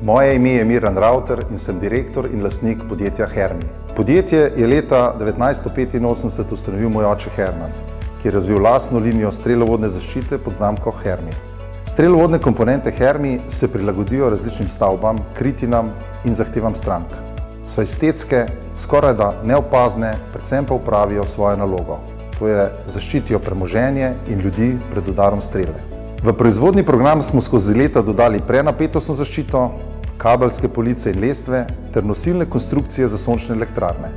Moje ime je Miran Ravter in sem direktor in lastnik podjetja Hermi. Podjetje je leta 1985 ustanovil moj oče Herman, ki je razvil lastno linijo strelovodne zaščite pod znamko Hermi. Strelovodne komponente Hermi se prilagodijo različnim stavbam, kritinam in zahtevam strank. So estetske, skorajda neopazne, predvsem pa opravijo svojo nalogo. To je zaščitijo premoženje in ljudi pred udarom strele. V proizvodni program smo skozi leta dodali prenapetostno zaščito, kabelske police in lestve ter nosilne konstrukcije za sončne elektrarne.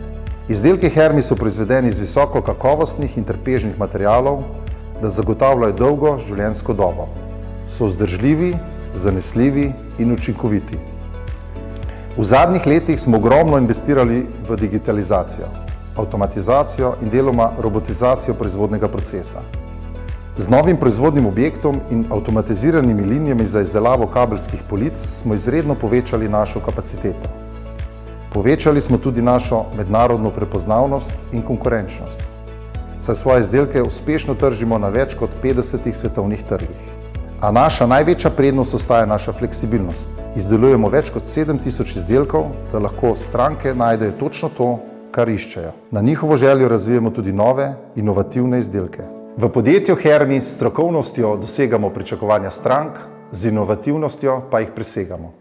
Izdelki Hermi so proizvedeni iz visoko kakovostnih in trpežnih materialov, da zagotavljajo dolgo življenjsko dobo. So vzdržljivi, zanesljivi in učinkoviti. V zadnjih letih smo ogromno investirali v digitalizacijo, avtomatizacijo in deloma robotizacijo proizvodnega procesa. Z novim proizvodnim objektom in avtomatiziranimi linijami za izdelavo kabelskih polic smo izredno povečali našo kapaciteto. Povečali smo tudi našo mednarodno prepoznavnost in konkurenčnost, saj svoje izdelke uspešno tržimo na več kot 50 svetovnih trgih. A naša največja prednost ostaja naša fleksibilnost. Izdelujemo več kot 7000 izdelkov, da lahko stranke najdejo točno to, kar iščejo. Na njihovo željo razvijamo tudi nove, inovativne izdelke. V podjetju Hermi s strokovnostjo dosegamo pričakovanja strank, z inovativnostjo pa jih presegamo.